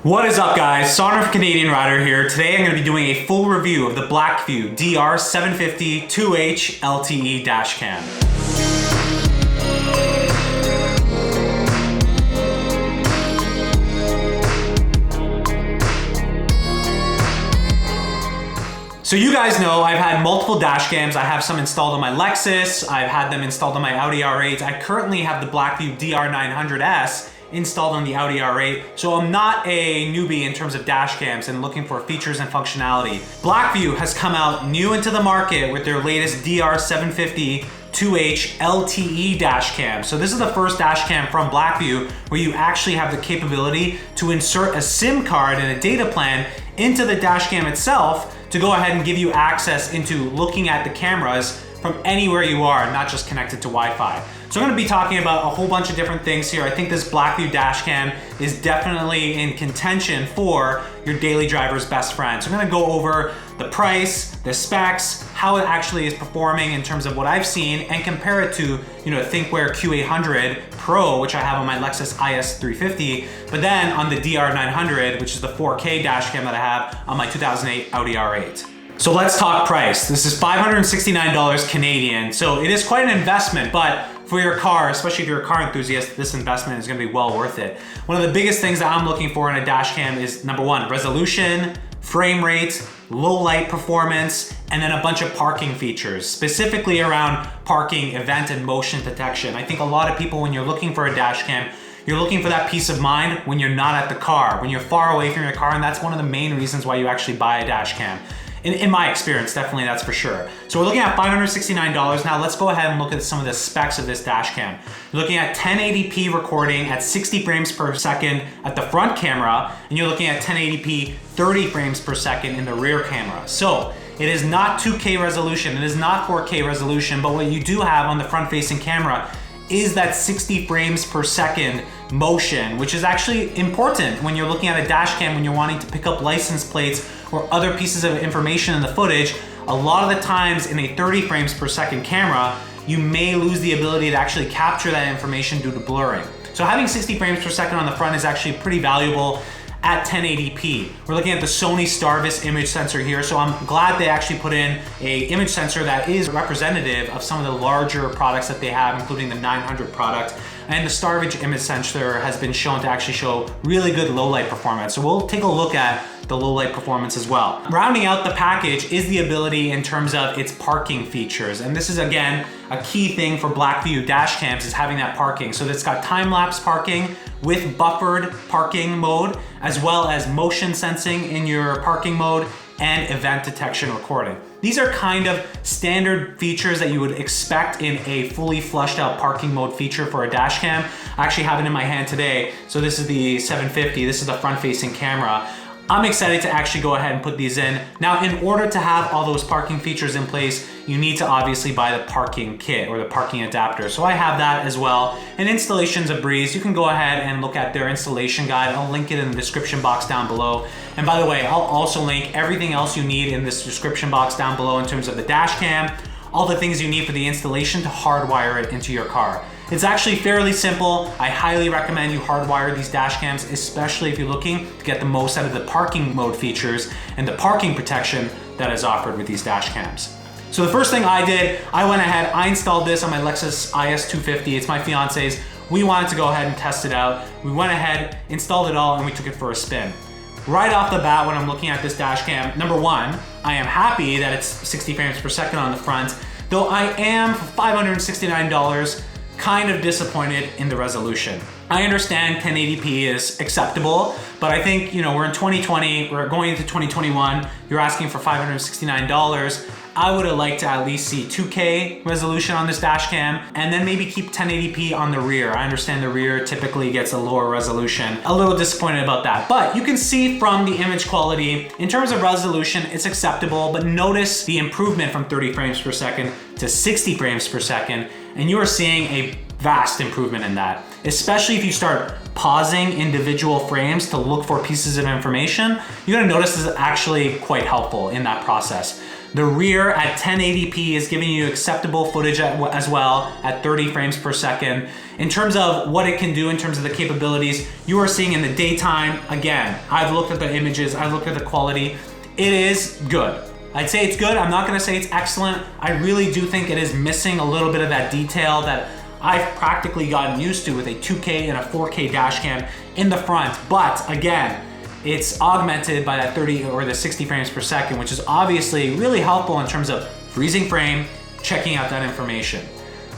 What is up, guys? Sonduren Fanarredha here. Today I'm going to be doing a full review of the Blackvue DR750-2CH LTE Dashcam. So you guys know I've had multiple dash cams. I have some installed on my Lexus. I've had them installed on my Audi R8. I currently have the Blackvue DR900S installed on the Audi R8. So I'm not a newbie in terms of dash cams and looking for features and functionality. Blackvue has come out new into the market with their latest DR750-2CH LTE dash cam. So this is the first dash cam from Blackvue where you actually have the capability to insert a SIM card and a data plan into the dash cam itself to go ahead and give you access into looking at the cameras from anywhere you are, not just connected to Wi-Fi. So I'm gonna be talking about a whole bunch of different things here. I think this Blackvue dashcam is definitely in contention for your daily driver's best friend. So I'm gonna go over the price, the specs, how it actually is performing in terms of what I've seen, and compare it to, ThinkWare Q800 Pro, which I have on my Lexus IS350, but then on the DR900, which is the 4K dashcam that I have on my 2008 Audi R8. So let's talk price. This is $569 Canadian. So it is quite an investment, but for your car, especially if you're a car enthusiast, this investment is gonna be well worth it. One of the biggest things that I'm looking for in a dash cam is number one, resolution, frame rate, low light performance, and then a bunch of parking features, specifically around parking, event, and motion detection. I think a lot of people, when you're looking for a dash cam, you're looking for that peace of mind when you're not at the car, when you're far away from your car, and that's one of the main reasons why you actually buy a dash cam. In my experience, definitely that's for sure. So we're looking at $569. Now let's go ahead and look at some of the specs of this dash cam. You're looking at 1080p recording at 60 frames per second at the front camera, and you're looking at 1080p 30 frames per second in the rear camera. So it is not 2K resolution, it is not 4K resolution, but what you do have on the front-facing camera is that 60 frames per second motion, which is actually important when you're looking at a dash cam, when you're wanting to pick up license plates or other pieces of information in the footage. A lot of the times in a 30 frames per second camera, you may lose the ability to actually capture that information due to blurring. So having 60 frames per second on the front is actually pretty valuable at 1080p. We're looking at the Sony Starvis image sensor here, so I'm glad they actually put in a image sensor that is representative of some of the larger products that they have, including the 900 product. And the Starvis image sensor has been shown to actually show really good low light performance. So we'll take a look at the low light performance as well. Rounding out the package is the ability in terms of its parking features. And this is, again, a key thing for Blackvue dash cams is having that parking. So it's got time-lapse parking with buffered parking mode, as well as motion sensing in your parking mode and event detection recording. These are kind of standard features that you would expect in a fully flushed out parking mode feature for a dash cam. I actually have it in my hand today. So this is the 750, this is the front-facing camera. I'm excited to actually go ahead and put these in. Now, in order to have all those parking features in place, you need to obviously buy the parking kit or the parking adapter. So I have that as well. And installation's a breeze. You can go ahead and look at their installation guide. I'll link it in the description box down below. And by the way, I'll also link everything else you need in this description box down below in terms of the dash cam, all the things you need for the installation to hardwire it into your car. It's actually fairly simple. I highly recommend you hardwire these dash cams, especially if you're looking to get the most out of the parking mode features and the parking protection that is offered with these dash cams. So the first thing I did, I went ahead, I installed this on my Lexus IS250. It's my fiance's. We wanted to go ahead and test it out. We went ahead, installed it all, and we took it for a spin. Right off the bat, when I'm looking at this dash cam, number one, I am happy that it's 60 frames per second on the front, though I am, for $569, kind of disappointed in the resolution. I understand 1080p is acceptable, but I think, we're in 2020, we're going into 2021, you're asking for $569. I would have liked to at least see 2K resolution on this dash cam, and then maybe keep 1080p on the rear. I understand the rear typically gets a lower resolution. A little disappointed about that, but you can see from the image quality, in terms of resolution, it's acceptable, but notice the improvement from 30 frames per second to 60 frames per second, and you are seeing a vast improvement in that, especially if you start pausing individual frames to look for pieces of information. You're gonna notice this is actually quite helpful in that process. The rear at 1080p is giving you acceptable footage as well at 30 frames per second. In terms of what it can do in terms of the capabilities, you are seeing in the daytime, again, I've looked at the images, I've looked at the quality, it is good. I'd say it's good, I'm not gonna say it's excellent. I really do think it is missing a little bit of that detail that I've practically gotten used to with a 2K and a 4K dash cam in the front. But again, it's augmented by that 30 or the 60 frames per second, which is obviously really helpful in terms of freezing frame, checking out that information.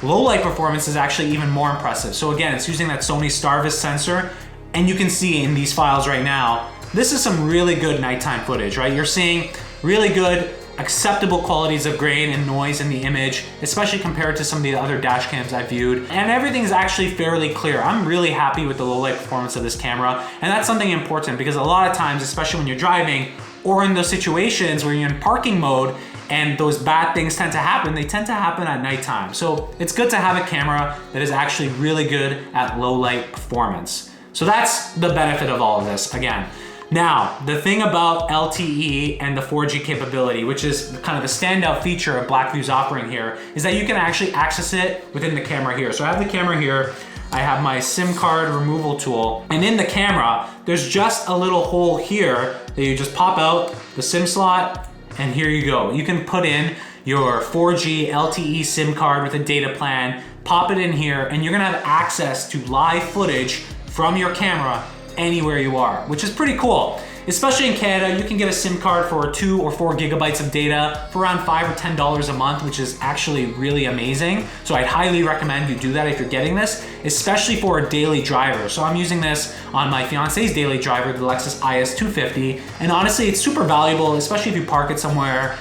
Low light performance is actually even more impressive. So again, it's using that Sony Starvis sensor, and you can see in these files right now, this is some really good nighttime footage, right? You're seeing really good, acceptable qualities of grain and noise in the image, especially compared to some of the other dash cams I've viewed. And everything's actually fairly clear. I'm really happy with the low light performance of this camera. And that's something important because a lot of times, especially when you're driving or in those situations where you're in parking mode and those bad things tend to happen, they tend to happen at nighttime. So it's good to have a camera that is actually really good at low light performance. So that's the benefit of all of this, again. Now, the thing about LTE and the 4G capability, which is kind of the standout feature of Blackvue's offering here, is that you can actually access it within the camera here. So I have the camera here, I have my SIM card removal tool, and in the camera, there's just a little hole here that you just pop out the SIM slot, and here you go. You can put in your 4G LTE SIM card with a data plan, pop it in here, and you're gonna have access to live footage from your camera anywhere you are, which is pretty cool. Especially in Canada, you can get a SIM card for 2 or 4 gigabytes of data for around $5 or $10 a month, which is actually really amazing. So I'd highly recommend you do that if you're getting this, especially for a daily driver. So I'm using this on my fiance's daily driver, the Lexus IS250, and honestly, it's super valuable, especially if you park it somewhere,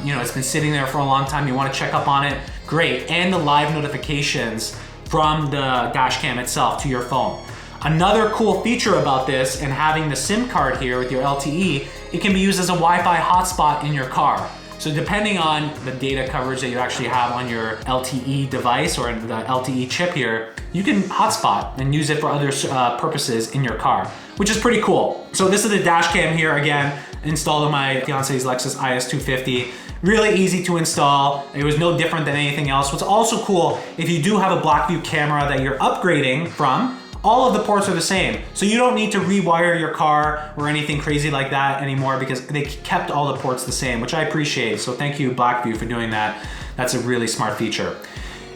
you know, it's been sitting there for a long time, you wanna check up on it, great. And the live notifications from the dash cam itself to your phone. Another cool feature about this and having the SIM card here with your LTE, it can be used as a Wi-Fi hotspot in your car. So depending on the data coverage that you actually have on your LTE device or the LTE chip here, you can hotspot and use it for other purposes in your car, which is pretty cool. So this is the dash cam here again, installed on my fiance's Lexus IS250. Really easy to install. It was no different than anything else. What's also cool, if you do have a Blackvue camera that you're upgrading from, all of the ports are the same. So you don't need to rewire your car or anything crazy like that anymore because they kept all the ports the same, which I appreciate. So thank you, Blackvue, for doing that. That's a really smart feature.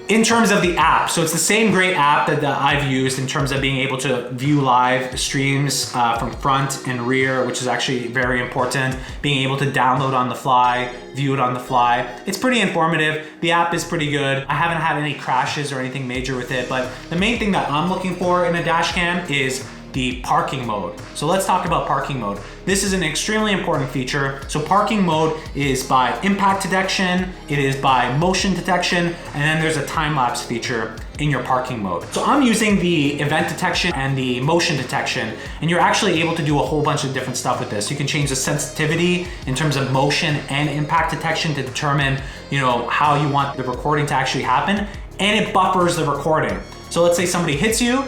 In terms of the app, so it's the same great app that I've used in terms of being able to view live streams from front and rear, which is actually very important. Being able to download on the fly, view it on the fly. It's pretty informative. The app is pretty good. I haven't had any crashes or anything major with it, but the main thing that I'm looking for in a dash cam is the parking mode. So let's talk about parking mode. This is an extremely important feature. So parking mode is by impact detection, it is by motion detection, and then there's a time-lapse feature in your parking mode. So I'm using the event detection and the motion detection, and you're actually able to do a whole bunch of different stuff with this. You can change the sensitivity in terms of motion and impact detection to determine, you know, how you want the recording to actually happen, and it buffers the recording. So let's say somebody hits you,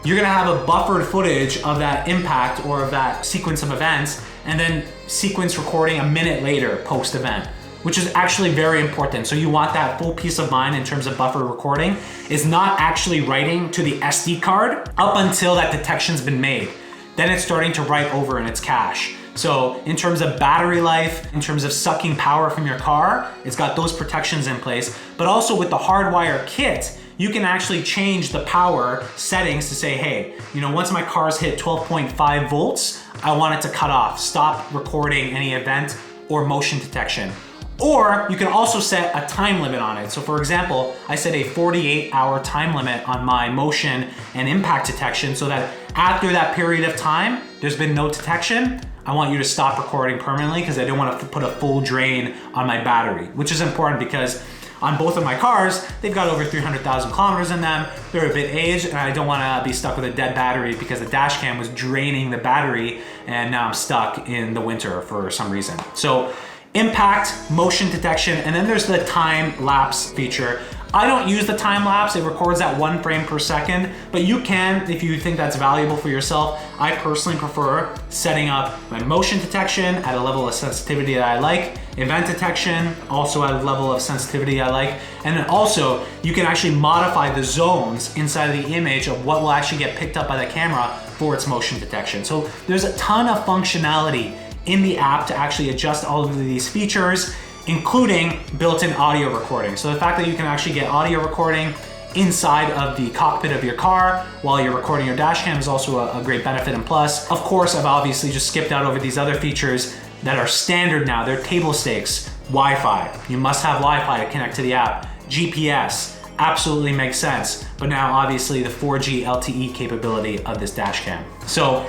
you're gonna have a buffered footage of that impact or of that sequence of events, and then sequence recording a minute later post-event, which is actually very important. So you want that full peace of mind in terms of buffer recording is not actually writing to the SD card up until that detection's been made. Then it's starting to write over in its cache. So in terms of battery life, in terms of sucking power from your car, it's got those protections in place, but also with the hardwire kit, you can actually change the power settings to say, hey, you know, once my car's hit 12.5 volts, I want it to cut off, stop recording any event or motion detection. Or you can also set a time limit on it. So for example, I set a 48-hour time limit on my motion and impact detection so that after that period of time, there's been no detection, I want you to stop recording permanently because I don't want to put a full drain on my battery, which is important because on both of my cars, they've got over 300,000 kilometers in them. They're a bit aged, and I don't want to be stuck with a dead battery because the dash cam was draining the battery, and now I'm stuck in the winter for some reason. So impact, motion detection, and then there's the time lapse feature. I don't use the time lapse, it records at 1 frame per second, but you can if you think that's valuable for yourself. I personally prefer setting up my motion detection at a level of sensitivity that I like, event detection also at a level of sensitivity I like, and then also you can actually modify the zones inside of the image of what will actually get picked up by the camera for its motion detection. So there's a ton of functionality in the app to actually adjust all of these features, including built-in audio recording. So the fact that you can actually get audio recording inside of the cockpit of your car while you're recording your dash cam is also a great benefit and plus. Of course, I've obviously just skipped out over these other features that are standard now. They're table stakes. Wi-Fi. You must have Wi-Fi to connect to the app. GPS. Absolutely makes sense. But now obviously the 4G LTE capability of this dash cam. So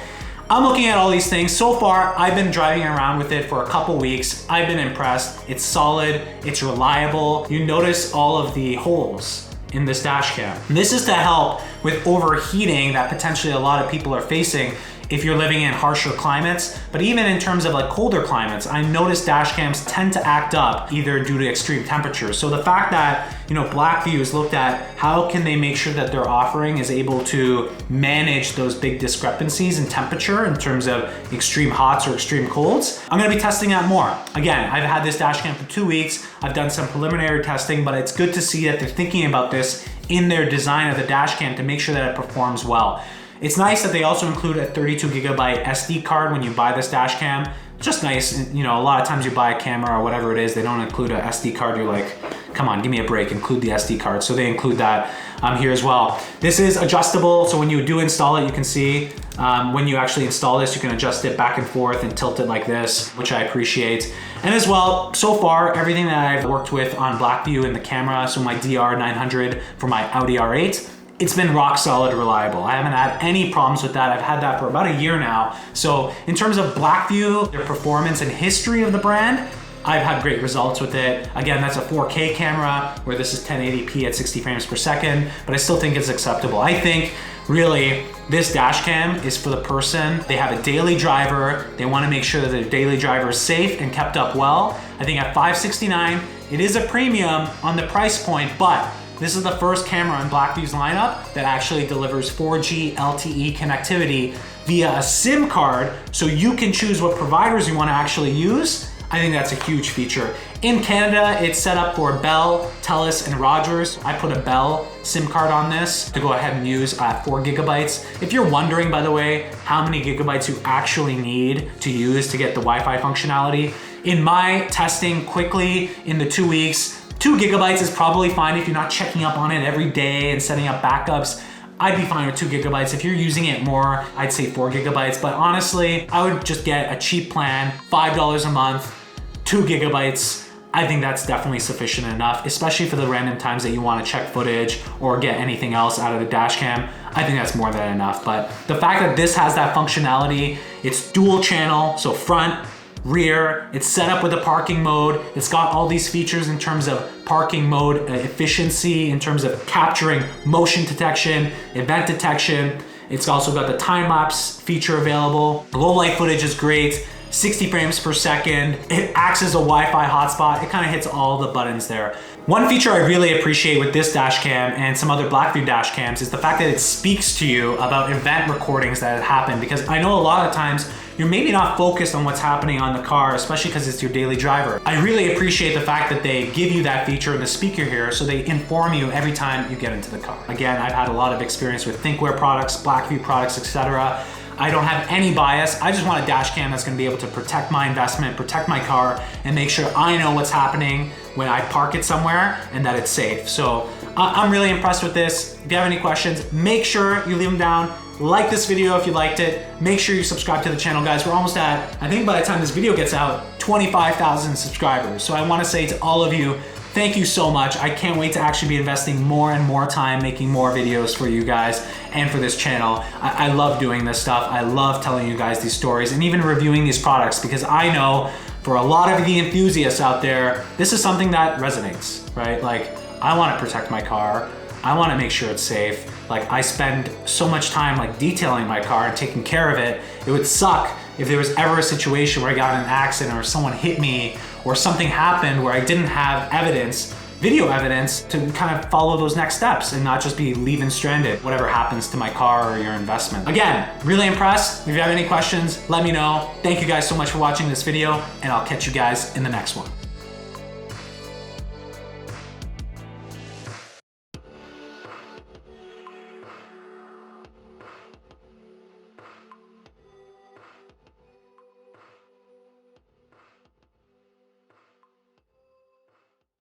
I'm looking at all these things. So far, I've been driving around with it for a couple weeks. I've been impressed. It's solid, it's reliable. You notice all of the holes in this dash cam. This is to help with overheating that potentially a lot of people are facing if you're living in harsher climates, but even in terms of like colder climates, I noticed dash cams tend to act up either due to extreme temperatures. So the fact that, Blackvue has looked at how can they make sure that their offering is able to manage those big discrepancies in temperature in terms of extreme hots or extreme colds. I'm gonna be testing that more. Again, I've had this dash cam for 2 weeks. I've done some preliminary testing, but it's good to see that they're thinking about this in their design of the dash cam to make sure that it performs well. It's nice that they also include a 32 gigabyte SD card when you buy this dash cam. Just nice, a lot of times you buy a camera or whatever it is, they don't include a SD card. You're like, come on, give me a break, include the SD card. So they include that here as well. This is adjustable, so when you do install it, you can see when you actually install this, you can adjust it back and forth and tilt it like this, which I appreciate. And as well, so far, everything that I've worked with on Blackvue in the camera, so my DR900 for my Audi R8, it's been rock solid reliable. I haven't had any problems with that. I've had that for about a year now. So in terms of Blackvue, their performance and history of the brand, I've had great results with it. Again, that's a 4K camera where this is 1080p at 60 frames per second, but I still think it's acceptable. I think really this dash cam is for the person. They have a daily driver. They want to make sure that their daily driver is safe and kept up well. I think at $569, it is a premium on the price point, but this is the first camera in Blackvue's lineup that actually delivers 4G LTE connectivity via a SIM card, so you can choose what providers you want to actually use. I think that's a huge feature. In Canada, it's set up for Bell, TELUS, and Rogers. I put a Bell SIM card on this to go ahead and use 4 gigabytes. If you're wondering, by the way, how many gigabytes you actually need to use to get the Wi-Fi functionality, in my testing quickly in the 2 weeks, 2 gigabytes is probably fine if you're not checking up on it every day and setting up backups. I'd be fine with 2 gigabytes. If you're using it more, I'd say 4 gigabytes. But honestly, I would just get a cheap plan, $5 a month, 2 gigabytes. I think that's definitely sufficient enough, especially for the random times that you want to check footage or get anything else out of the dash cam. I think that's more than enough. But the fact that this has that functionality, it's dual channel, so front, rear, it's set up with a parking mode. It's got all these features in terms of parking mode efficiency, in terms of capturing motion detection, event detection. It's also got the time-lapse feature available. Low light footage is great. 60 frames per second. It acts as a Wi-Fi hotspot. It kind of hits all the buttons there. One feature I really appreciate with this dash cam and some other Blackvue dash cams is the fact that it speaks to you about event recordings that have happened, because I know a lot of times you're maybe not focused on what's happening on the car, especially because it's your daily driver. I really appreciate the fact that they give you that feature in the speaker here, so they inform you every time you get into the car. Again, I've had a lot of experience with Thinkware products, Blackvue products, etc. I don't have any bias. I just want a dash cam that's gonna be able to protect my investment, protect my car, and make sure I know what's happening when I park it somewhere and that it's safe. So I'm really impressed with this. If you have any questions, make sure you leave them down. Like this video if you liked it. Make sure you subscribe to the channel, guys. We're almost at, I think by the time this video gets out, 25,000 subscribers. So I wanna say to all of you, thank you so much. I can't wait to actually be investing more and more time making more videos for you guys and for this channel. I love doing this stuff. I love telling you guys these stories and even reviewing these products, because I know for a lot of the enthusiasts out there, this is something that resonates, right? Like, I wanna protect my car. I wanna make sure it's safe. Like, I spend so much time like detailing my car and taking care of it. It would suck if there was ever a situation where I got in an accident or someone hit me or something happened where I didn't have evidence video evidence to kind of follow those next steps and not just be leaving stranded, whatever happens to my car or your investment. Again, really impressed. If you have any questions, let me know. Thank you guys so much for watching this video, and I'll catch you guys in the next one.